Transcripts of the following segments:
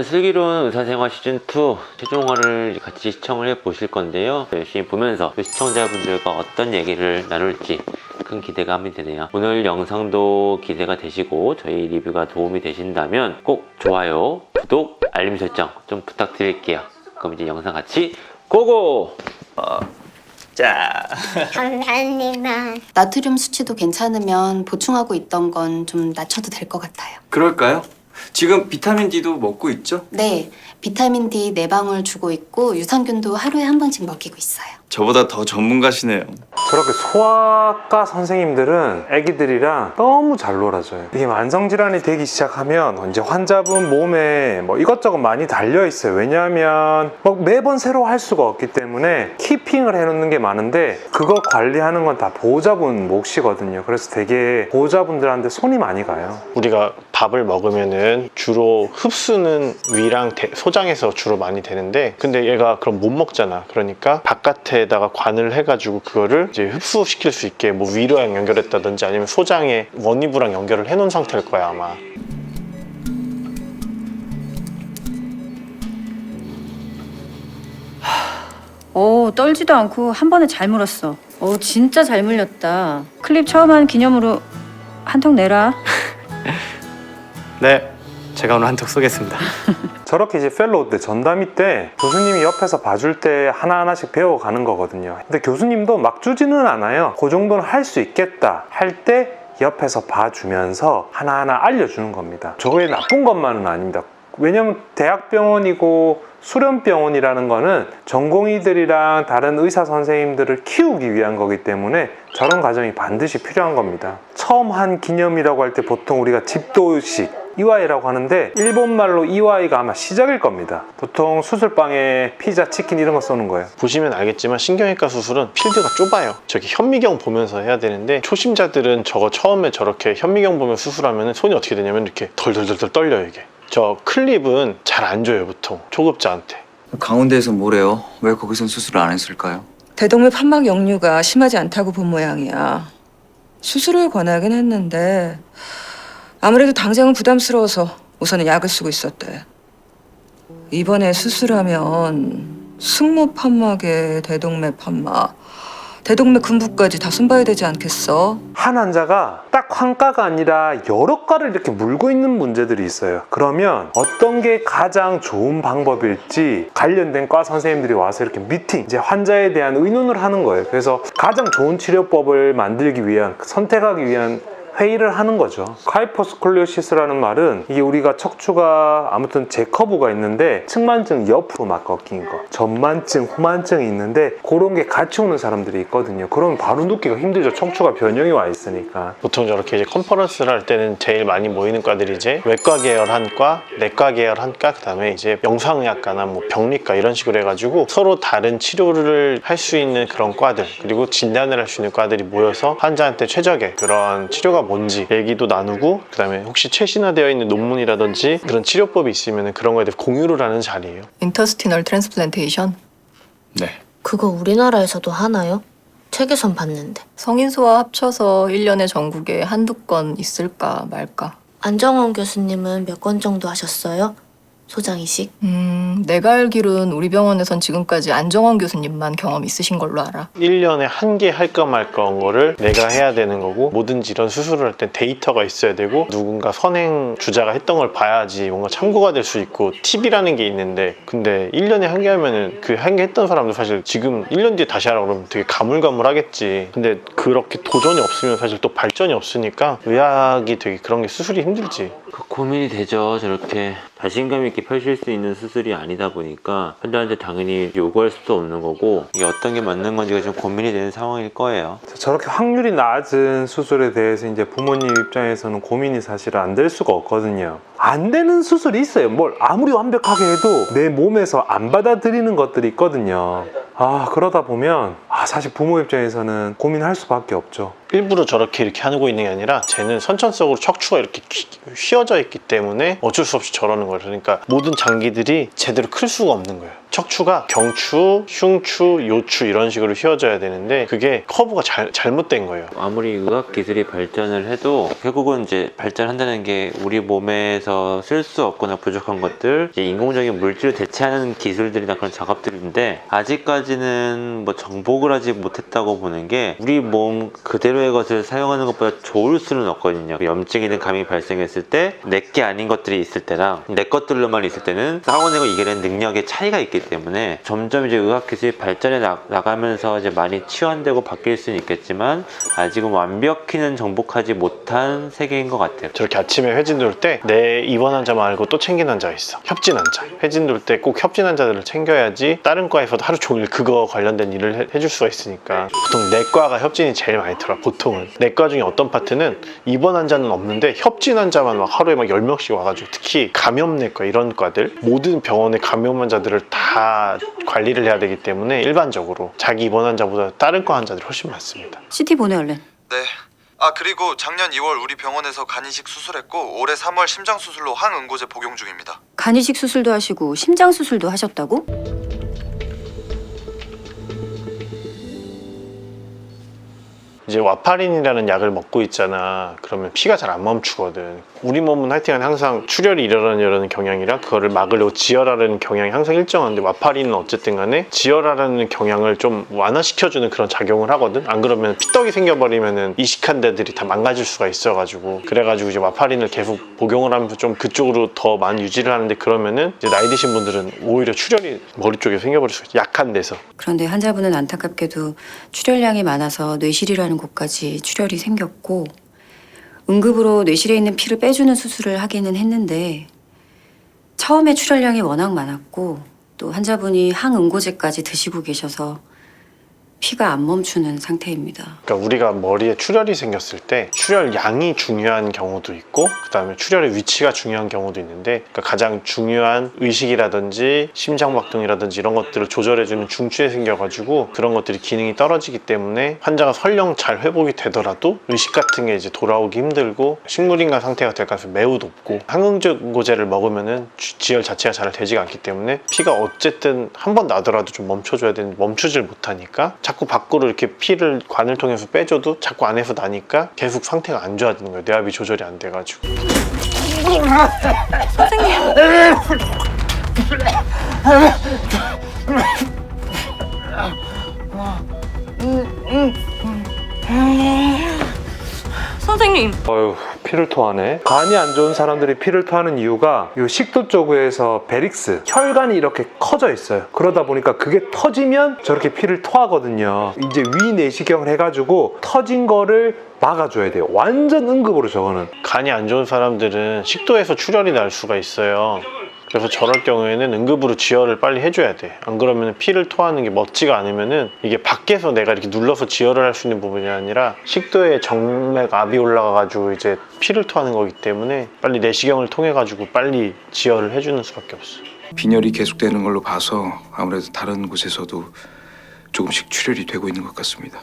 슬기로운 의사생활 시즌2 최종화를 같이 시청을 해보실 건데요. 열심히 보면서 시청자분들과 어떤 얘기를 나눌지 큰 기대감이 되네요. 오늘 영상도 기대가 되시고 저희 리뷰가 도움이 되신다면 꼭 좋아요, 구독, 알림 설정 좀 부탁드릴게요. 그럼 이제 영상 같이 고고! 자. 감사합니다. 나트륨 수치도 괜찮으면 보충하고 있던 건 좀 낮춰도 될 것 같아요. 그럴까요? 지금 비타민 D도 먹고 있죠? 네, 비타민 D 4방울 주고 있고 유산균도 하루에 한 번씩 먹이고 있어요. 저보다 더 전문가시네요. 저렇게 소아과 선생님들은 애기들이랑 너무 잘 놀아줘요. 이게 만성질환이 되기 시작하면 이제 환자분 몸에 뭐 이것저것 많이 달려 있어요. 왜냐하면 뭐 매번 새로 할 수가 없기 때문에 키핑을 해놓는 게 많은데 그거 관리하는 건 다 보호자분 몫이거든요. 그래서 되게 보호자분들한테 손이 많이 가요. 우리가 밥을 먹으면은 주로 흡수는 위랑 소장에서 주로 많이 되는데, 근데 얘가 그럼 못 먹잖아. 그러니까 바깥에다가 관을 해가지고 그거를 이제 흡수시킬 수 있게 뭐 위로랑 연결했다든지 아니면 소장에 원위부랑 연결을 해놓은 상태일 거야 아마. 떨지도 않고 한 번에 잘 물었어. 진짜 잘 물렸다. 클립 처음 한 기념으로 한 통 내라. 네, 제가 오늘 한턱 쏘겠습니다. 저렇게 이제 펠로우 때 전담의 때 교수님이 옆에서 봐줄 때 하나하나씩 배워가는 거거든요. 근데 교수님도 막 주지는 않아요. 그 정도는 할 수 있겠다 할 때 옆에서 봐주면서 하나하나 알려주는 겁니다. 저거의 나쁜 것만은 아닙니다. 왜냐면 대학병원이고 수련병원이라는 거는 전공의들이랑 다른 의사 선생님들을 키우기 위한 거기 때문에 저런 과정이 반드시 필요한 겁니다. 처음 한 기념이라고 할 때 보통 우리가 집도식 이와이라고 하는데 일본말로 이와이가 아마 시작일 겁니다. 보통 수술방에 피자, 치킨 이런 거 쏘는 거예요. 보시면 알겠지만 신경외과 수술은 필드가 좁아요. 저기 현미경 보면서 해야 되는데 초심자들은 저거 처음에 저렇게 현미경 보면 수술하면 손이 어떻게 되냐면 이렇게 덜덜덜덜 떨려요. 이게 저 클립은 잘 안 줘요 보통 초급자한테. 강원대에서 뭐래요? 왜 거기선 수술을 안 했을까요? 대동맥 판막 역류가 심하지 않다고 본 모양이야. 수술을 권하긴 했는데 아무래도 당장은 부담스러워서 우선은 약을 쓰고 있었대. 이번에 수술하면 승모 판막에 대동맥 판막, 대동맥 근부까지 다 손봐야 되지 않겠어? 한 환자가 딱 한 과가 아니라 여러 과를 이렇게 물고 있는 문제들이 있어요. 그러면 어떤 게 가장 좋은 방법일지 관련된 과 선생님들이 와서 이렇게 미팅, 이제 환자에 대한 의논을 하는 거예요. 그래서 가장 좋은 치료법을 만들기 위한, 선택하기 위한 회의를 하는 거죠. 하이퍼스콜리오시스라는 말은 이게 우리가 척추가 아무튼 J커브가 있는데 측만증 옆으로 막 꺾인 거, 전만증, 후만증이 있는데 그런 게 같이 오는 사람들이 있거든요. 그러면 바로 눕기가 힘들죠. 척추가 변형이 와 있으니까. 보통 저렇게 이제 컨퍼런스를 할 때는 제일 많이 모이는 과들이 이제 외과 계열 한 과, 내과 계열 한 과, 그다음에 이제 영상의학과나 뭐 병리과 이런 식으로 해가지고 서로 다른 치료를 할 수 있는 그런 과들, 그리고 진단을 할 수 있는 과들이 모여서 환자한테 최적의 그런 치료가 뭔지 얘기도 나누고, 그 다음에 혹시 최신화되어 있는 논문이라든지 그런 치료법이 있으면 그런 거에 대해 공유를 하는 자리예요. 인터스티널 트랜스플란테이션? 네. 그거 우리나라에서도 하나요? 책에선 봤는데. 성인소와 합쳐서 1년에 전국에 한두 건 있을까 말까. 안정원 교수님은 몇 건 정도 하셨어요? 소장이식? 내가 알기로는 우리 병원에선 지금까지 안정원 교수님만 경험 있으신 걸로 알아. 1년에 한 개 할까 말까 한 거를 내가 해야 되는 거고, 뭐든지 이런 수술을 할 때 데이터가 있어야 되고 누군가 선행 주자가 했던 걸 봐야지 뭔가 참고가 될 수 있고 팁이라는 게 있는데, 근데 1년에 한 개 하면은 그 한 개 했던 사람도 사실 지금 1년 뒤에 다시 하라고 그러면 되게 가물가물하겠지. 근데 그렇게 도전이 없으면 사실 또 발전이 없으니까 의학이 되게 그런 게 수술이 힘들지. 고민이 되죠. 저렇게 자신감 있게 펼칠 수 있는 수술이 아니다 보니까 환자한테 당연히 요구할 수도 없는 거고, 이게 어떤 게 맞는 건지가 좀 고민이 되는 상황일 거예요. 저렇게 확률이 낮은 수술에 대해서 이제 부모님 입장에서는 고민이 사실 안 될 수가 없거든요. 안 되는 수술이 있어요. 뭘 아무리 완벽하게 해도 내 몸에서 안 받아들이는 것들이 있거든요. 그러다 보면 사실 부모 입장에서는 고민할 수밖에 없죠. 일부러 저렇게 이렇게 하고 있는 게 아니라 쟤는 선천적으로 척추가 이렇게 휘어져 있기 때문에 어쩔 수 없이 저러는 거예요. 그러니까 모든 장기들이 제대로 클 수가 없는 거예요. 척추가 경추, 흉추, 요추 이런 식으로 휘어져야 되는데 그게 커브가 잘못된 거예요. 아무리 의학 기술이 발전을 해도 결국은 이제 발전한다는 게 우리 몸에서 병원에서 쓸 수 없거나 부족한 것들, 이제 인공적인 물질을 대체하는 기술들이나 그런 작업들인데 아직까지는 뭐 정복을 하지 못했다고 보는 게 우리 몸 그대로의 것을 사용하는 것보다 좋을 수는 없거든요. 염증이든 감이 발생했을 때 내게 아닌 것들이 있을 때랑 내 것들로만 있을 때는 싸워내고 이겨내는 능력의 차이가 있기 때문에 점점 이제 의학기술이 발전해 나가면서 이제 많이 치환되고 바뀔 수는 있겠지만 아직은 완벽히는 정복하지 못한 세계인 것 같아요. 저렇게 아침에 회진 돌 때 내 입원 환자 말고 또 챙긴 환자가 있어. 협진 환자. 회진 돌 때 꼭 협진 환자들을 챙겨야지 다른 과에서도 하루 종일 그거 관련된 일을 해줄 수가 있으니까 보통 내과가 협진이 제일 많이 들어. 보통은 내과 중에 어떤 파트는 입원 환자는 없는데 협진 환자만 막 하루에 막 10명씩 와가지고 특히 감염내과 이런 과들 모든 병원의 감염 환자들을 다 관리를 해야 되기 때문에 일반적으로 자기 입원 환자보다 다른 과 환자들이 훨씬 많습니다. CT 보내 얼른. 네. 아 그리고 작년 2월 우리 병원에서 간이식 수술했고 올해 3월 심장 수술로 항응고제 복용 중입니다. 간이식 수술도 하시고 심장 수술도 하셨다고? 이제 와파린이라는 약을 먹고 있잖아. 그러면 피가 잘 안 멈추거든. 우리 몸은 하여튼 항상 출혈이 일어나려는 경향이라 그거를 막으려고 지혈하려는 경향이 항상 일정한데 와파린은 어쨌든 간에 지혈하려는 경향을 좀 완화시켜주는 그런 작용을 하거든. 안 그러면 피떡이 생겨버리면은 이식한 데들이 다 망가질 수가 있어가지고 그래가지고 이제 와파린을 계속 복용을 하면서 좀 그쪽으로 더 많이 유지를 하는데 그러면은 이제 나이 드신 분들은 오히려 출혈이 머리 쪽에 생겨버릴 수가 있어. 약한 데서. 그런데 환자분은 안타깝게도 출혈량이 많아서 뇌실이라는 곳까지 출혈이 생겼고 응급으로 뇌실에 있는 피를 빼주는 수술을 하기는 했는데 처음에 출혈량이 워낙 많았고 또 환자분이 항응고제까지 드시고 계셔서 피가 안 멈추는 상태입니다. 그러니까 우리가 머리에 출혈이 생겼을 때 출혈량이 중요한 경우도 있고 그 다음에 출혈의 위치가 중요한 경우도 있는데 그러니까 가장 중요한 의식이라든지 심장박동이라든지 이런 것들을 조절해주는 중추에 생겨가지고 그런 것들이 기능이 떨어지기 때문에 환자가 설령 잘 회복이 되더라도 의식 같은 게 이제 돌아오기 힘들고 식물인간 상태가 될 가능성이 매우 높고 항응고제를 먹으면은 지혈 자체가 잘 되지가 않기 때문에 피가 어쨌든 한 번 나더라도 좀 멈춰줘야 되는데 멈추질 못하니까 자꾸 밖으로 이렇게 피를 관을 통해서 빼줘도 자꾸 안에서 나니까 계속 상태가 안 좋아지는 거예요. 뇌압이 조절이 안 돼가지고. 선생님. 어휴, 피를 토하네. 간이 안 좋은 사람들이 피를 토하는 이유가 이 식도 쪽에서 베릭스, 혈관이 이렇게 커져 있어요. 그러다 보니까 그게 터지면 저렇게 피를 토하거든요. 이제 위 내시경을 해가지고 터진 거를 막아줘야 돼요. 완전 응급으로 저거는. 간이 안 좋은 사람들은 식도에서 출혈이 날 수가 있어요. 그래서 저럴 경우에는 응급으로 지혈을 빨리 해줘야 돼. 안 그러면 피를 토하는 게 멋지가 않으면은 이게 밖에서 내가 이렇게 눌러서 지혈을 할 수 있는 부분이 아니라 식도에 정맥압이 올라가가지고 이제 피를 토하는 거기 때문에 빨리 내시경을 통해가지고 빨리 지혈을 해주는 수밖에 없어. 빈혈이 계속되는 걸로 봐서 아무래도 다른 곳에서도 조금씩 출혈이 되고 있는 것 같습니다.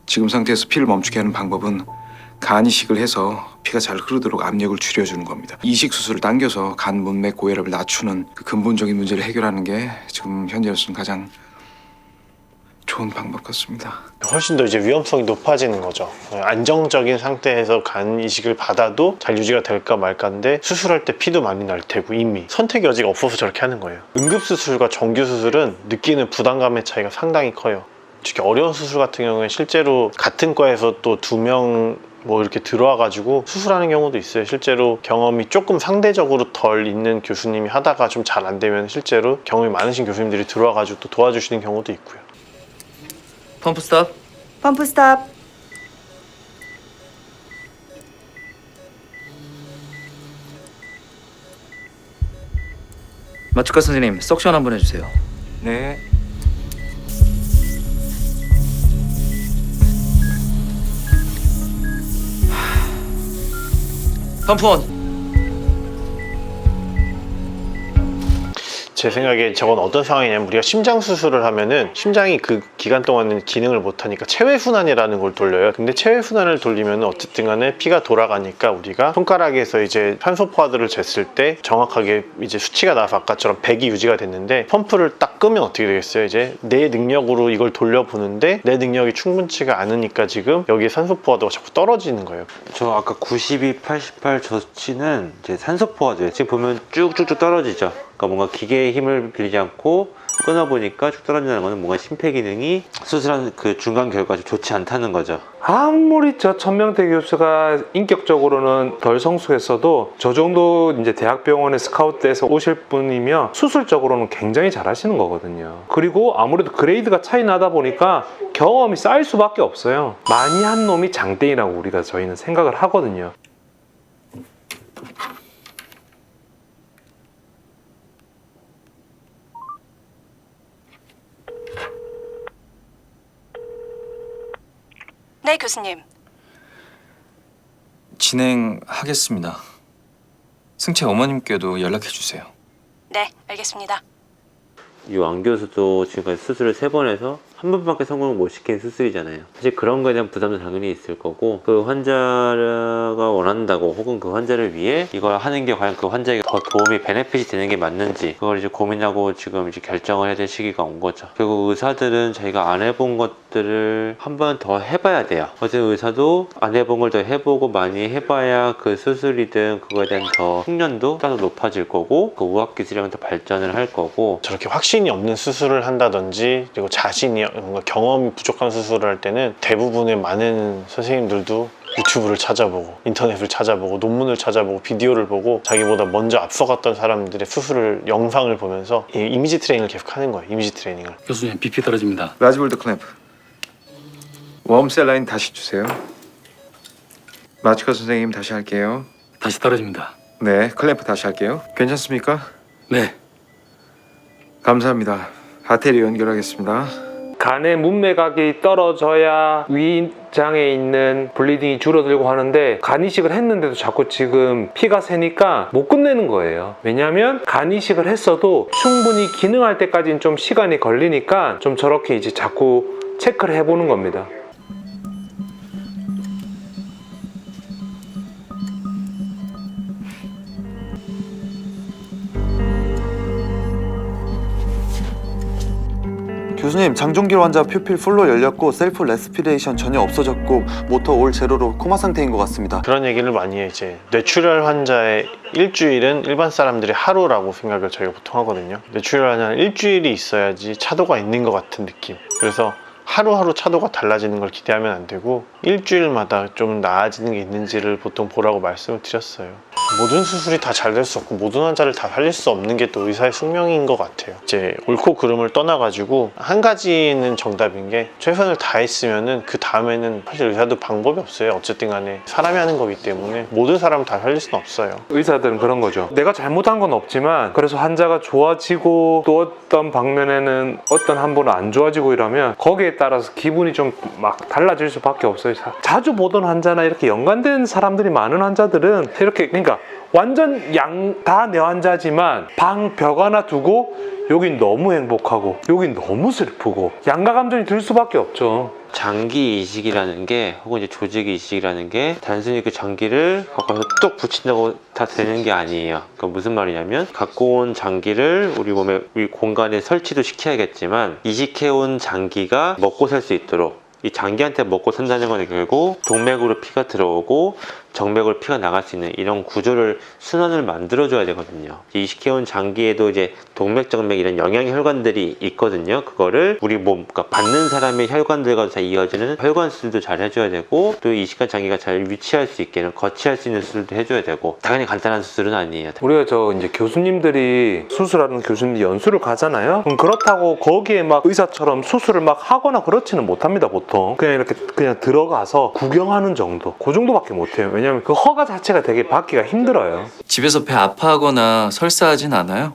지금 상태에서 피를 멈추게 하는 방법은 간 이식을 해서 피가 잘 흐르도록 압력을 줄여주는 겁니다. 이식 수술을 당겨서 간 문맥 고혈압을 낮추는 그 근본적인 문제를 해결하는 게 지금 현재로서는 가장 좋은 방법 같습니다. 훨씬 더 이제 위험성이 높아지는 거죠. 안정적인 상태에서 간 이식을 받아도 잘 유지가 될까 말까인데 수술할 때 피도 많이 날 테고 이미 선택 여지가 없어서 저렇게 하는 거예요. 응급수술과 정규수술은 느끼는 부담감의 차이가 상당히 커요. 특히 어려운 수술 같은 경우에 실제로 같은 과에서 또 2명 뭐 이렇게 들어와가지고 수술하는 경우도 있어요. 실제로 경험이 조금 상대적으로 덜 있는 교수님이 하다가 좀 잘 안 되면 실제로 경험이 많으신 교수님들이 들어와가지고 또 도와주시는 경우도 있고요. 펌프 스탑. 펌프 스탑. 마취과 선생님, 석션 한번 해주세요. 네. 펌프 온. 제 생각에 저건 어떤 상황이냐면 우리가 심장 수술을 하면은 심장이 그 기간 동안은 기능을 못하니까 체외순환이라는 걸 돌려요. 근데 체외순환을 돌리면 어쨌든 간에 피가 돌아가니까 우리가 손가락에서 이제 산소 포화도를 쟀을 때 정확하게 이제 수치가 나와서 아까처럼 100이 유지가 됐는데 펌프를 딱 끄면 어떻게 되겠어요? 이제 내 능력으로 이걸 돌려보는데 내 능력이 충분치가 않으니까 지금 여기에 산소 포화도가 자꾸 떨어지는 거예요. 저 아까 92, 88 저 수치는 이제 산소 포화도예요. 지금 보면 쭉쭉쭉 떨어지죠. 그러니까 뭔가 기계의 힘을 빌리지 않고 끊어보니까 쭉 떨어진다는 거는 뭔가 심폐기능이 수술한 그 중간 결과가 좀 좋지 않다는 거죠. 아무리 저 천명태 교수가 인격적으로는 덜 성숙했어도 저 정도 이제 대학병원에 스카우트해서 오실 분이면 수술적으로는 굉장히 잘하시는 거거든요. 그리고 아무래도 그레이드가 차이 나다 보니까 경험이 쌓일 수밖에 없어요. 많이 한 놈이 장땡이라고 우리가 저희는 생각을 하거든요. 네, 교수님. 진행하겠습니다. 승채 어머님께도 연락해 주세요. 네, 알겠습니다. 이 왕 교수도 지금까지 수술을 3번 해서 한 번밖에 성공을 못 시킨 수술이잖아요. 사실 그런 거에 대한 부담도 당연히 있을 거고, 그 환자가 원한다고 혹은 그 환자를 위해 이걸 하는 게 과연 그 환자에게 더 도움이 베네핏이 되는 게 맞는지 그걸 이제 고민하고 지금 이제 결정을 해야 될 시기가 온 거죠. 결국 의사들은 자기가 안 해본 것들을 한 번 더 해봐야 돼요. 어쨌든 의사도 안 해본 걸 더 해보고 많이 해봐야 그 수술이든 그거에 대한 더 숙련도 따로 높아질 거고, 그 의학기술이랑 더 발전을 할 거고. 저렇게 확신이 없는 수술을 한다든지 그리고 자신이 뭔가 경험이 부족한 수술을 할 때는 대부분의 많은 선생님들도 유튜브를 찾아보고 인터넷을 찾아보고 논문을 찾아보고 비디오를 보고 자기보다 먼저 앞서갔던 사람들의 수술을 영상을 보면서 이 이미지 트레이닝을 계속 하는 거예요. 이미지 트레이닝을. 교수님 BP 떨어집니다. 라지볼드 클램프. 웜셀 라인 다시 주세요. 마치카 선생님 다시 할게요. 다시 떨어집니다. 네, 클램프 다시 할게요. 괜찮습니까? 네. 감사합니다. 아테리 연결하겠습니다. 간의 문맥악이 떨어져야 위장에 있는 블리딩이 줄어들고 하는데, 간 이식을 했는데도 자꾸 지금 피가 새니까 못 끝내는 거예요. 왜냐하면 간 이식을 했어도 충분히 기능할 때까지는 좀 시간이 걸리니까 좀 저렇게 이제 자꾸 체크를 해보는 겁니다. 교수님, 장종길 환자 퓨필 풀로 열렸고 셀프 레스피레이션 전혀 없어졌고 모터 올 제로로 코마 상태인 것 같습니다. 그런 얘기를 많이 해요. 이제 뇌출혈 환자의 일주일은 일반 사람들이 하루라고 생각을 저희가 보통 하거든요. 뇌출혈 환자는 일주일이 있어야지 차도가 있는 것 같은 느낌. 그래서 하루하루 차도가 달라지는 걸 기대하면 안 되고 일주일마다 좀 나아지는 게 있는지를 보통 보라고 말씀을 드렸어요. 모든 수술이 다 잘 될 수 없고 모든 환자를 다 살릴 수 없는 게 또 의사의 숙명인 것 같아요. 이제 옳고 그름을 떠나가지고 한 가지는 정답인 게 최선을 다했으면은 그 다음에는 사실 의사도 방법이 없어요. 어쨌든 간에 사람이 하는 거기 때문에 모든 사람을 다 살릴 수는 없어요. 의사들은 그런 거죠. 내가 잘못한 건 없지만 그래서 환자가 좋아지고 또 어떤 방면에는 어떤 한 번은 안 좋아지고 이러면 거기에 따라서 기분이 좀 막 달라질 수밖에 없어요. 자주 보던 환자나 이렇게 연관된 사람들이 많은 환자들은 이렇게, 그러니까 완전 다 내 환자지만 방 벽 하나 두고 여긴 너무 행복하고 여긴 너무 슬프고 양가 감정이 들 수밖에 없죠. 장기 이식이라는 게, 혹은 이제 조직 이식이라는 게 단순히 그 장기를 갖고 뚝 붙인다고 다 되는 게 아니에요. 그러니까 무슨 말이냐면, 갖고 온 장기를 우리 몸의 공간에 설치도 시켜야겠지만 이식해온 장기가 먹고 살 수 있도록, 이 장기한테 먹고 산다는 건 결국 동맥으로 피가 들어오고 정맥으로 피가 나갈 수 있는 이런 구조를, 순환을 만들어줘야 되거든요. 이식해온 장기에도 이제 동맥, 정맥 이런 영양 혈관들이 있거든요. 그거를 우리 몸, 그러니까 받는 사람의 혈관들과 다 이어지는 혈관 수술도 잘 해줘야 되고, 또 이식한 장기가 잘 위치할 수 있게 거치할 수 있는 수술도 해줘야 되고, 당연히 간단한 수술은 아니에요. 우리가 저 이제 교수님들이 수술하는 교수님들 연수를 가잖아요. 그럼 그렇다고 거기에 막 의사처럼 수술을 막 하거나 그렇지는 못합니다. 보통 그냥 이렇게 그냥 들어가서 구경하는 정도, 그 정도밖에 못해요. 왜냐면 그 허가 자체가 되게 받기가 힘들어요. 집에서 배 아파하거나 설사하진 않아요?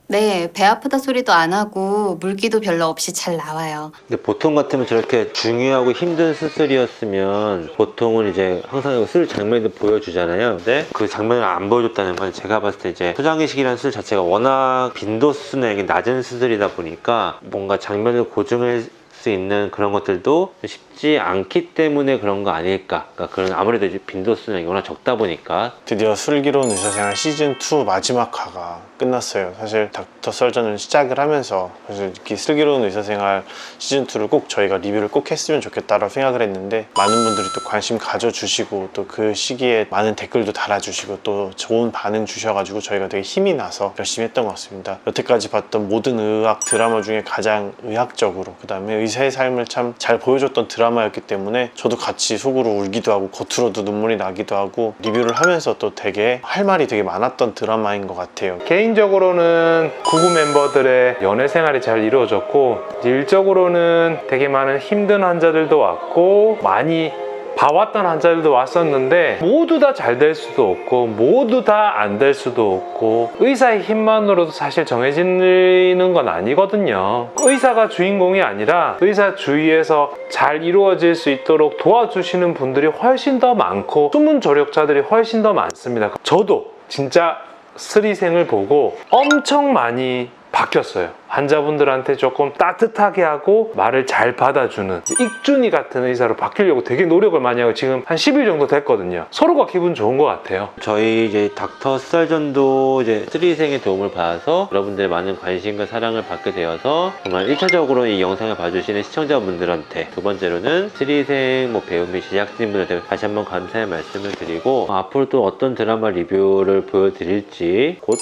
네, 배 아프다 소리도 안 하고 물기도 별로 없이 잘 나와요. 근데 보통 같으면 저렇게 중요하고 힘든 수술이었으면 보통은 이제 항상 수술 장면도 보여주잖아요. 근데 그 장면을 안 보여줬다는 건 제가 봤을 때 이제 초장이식이라는 수술 자체가 워낙 빈도수는 낮은 수술이다 보니까 뭔가 장면을 고증할 수 있는 그런 것들도 쉽지 않기 때문에 그런 거 아닐까. 그러니까 그런 아무래도 이제 빈도수는 워낙 적다 보니까. 드디어 슬기로운 의사생활 시즌2 마지막 화가 끝났어요. 사실 닥터 썰전을 시작을 하면서 사실 이렇게 슬기로운 의사생활 시즌2를 꼭 저희가 리뷰를 꼭 했으면 좋겠다라고 생각을 했는데 많은 분들이 또 관심 가져주시고 또 그 시기에 많은 댓글도 달아주시고 또 좋은 반응 주셔가지고 저희가 되게 힘이 나서 열심히 했던 것 같습니다. 여태까지 봤던 모든 의학 드라마 중에 가장 의학적으로 그 다음에 의사의 삶을 참 잘 보여줬던 드라마였기 때문에 저도 같이 속으로 울기도 하고 겉으로도 눈물이 나기도 하고 리뷰를 하면서 또 되게 할 말이 되게 많았던 드라마인 것 같아요. 개인적으로는 구구 멤버들의 연애 생활이 잘 이루어졌고 일적으로는 되게 많은 힘든 환자들도 왔고 많이 봐왔던 환자들도 왔었는데 모두 다 잘 될 수도 없고 모두 다 안 될 수도 없고 의사의 힘만으로도 사실 정해지는 건 아니거든요. 의사가 주인공이 아니라 의사 주위에서 잘 이루어질 수 있도록 도와주시는 분들이 훨씬 더 많고 숨은 조력자들이 훨씬 더 많습니다. 저도 진짜 스리생을 보고 엄청 많이 바뀌었어요. 환자분들한테 조금 따뜻하게 하고 말을 잘 받아주는 익준이 같은 의사로 바뀌려고 되게 노력을 많이 하고 지금 한 10일 정도 됐거든요. 서로가 기분 좋은 것 같아요. 저희 이제 닥터 썰전도 이제 스리생의 도움을 받아서 여러분들의 많은 관심과 사랑을 받게 되어서 정말 1차적으로 이 영상을 봐주시는 시청자분들한테, 두 번째로는 스리생 뭐 배우 및 제작진분들한테 다시 한번 감사의 말씀을 드리고 앞으로 또 어떤 드라마 리뷰를 보여드릴지 곧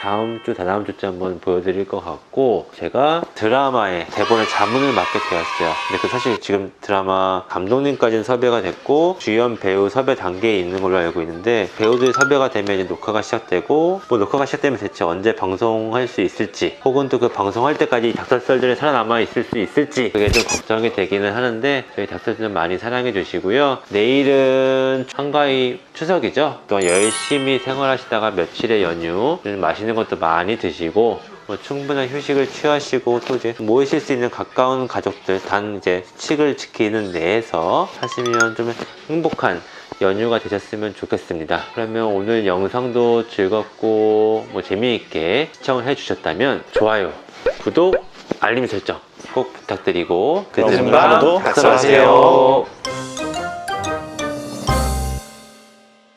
다음 주, 다다음 주쯤 한번 보여드릴 것 같고, 제가 드라마의 대본의 자문을 맡게 되었어요. 근데 그 사실 지금 드라마 감독님까지는 섭외가 됐고 주연 배우 섭외 단계에 있는 걸로 알고 있는데, 배우들이 섭외가 되면 이제 녹화가 시작되고, 뭐 녹화가 시작되면 대체 언제 방송할 수 있을지, 혹은 또 그 방송할 때까지 닥터 썰전이 살아남아 있을 수 있을지 그게 좀 걱정이 되기는 하는데, 저희 닥터 썰전 많이 사랑해 주시고요. 내일은 한가위 추석이죠. 또 열심히 생활하시다가 며칠의 연휴, 맛있는 것도 많이 드시고 뭐 충분한 휴식을 취하시고 또 이제 모이실 수 있는 가까운 가족들 단 이제 수칙을 지키는 내에서 하시면 좀 행복한 연휴가 되셨으면 좋겠습니다. 그러면 오늘 영상도 즐겁고 뭐 재미있게 시청을 해주셨다면 좋아요, 구독, 알림 설정 꼭 부탁드리고 여러분 하루도 닥터하세요.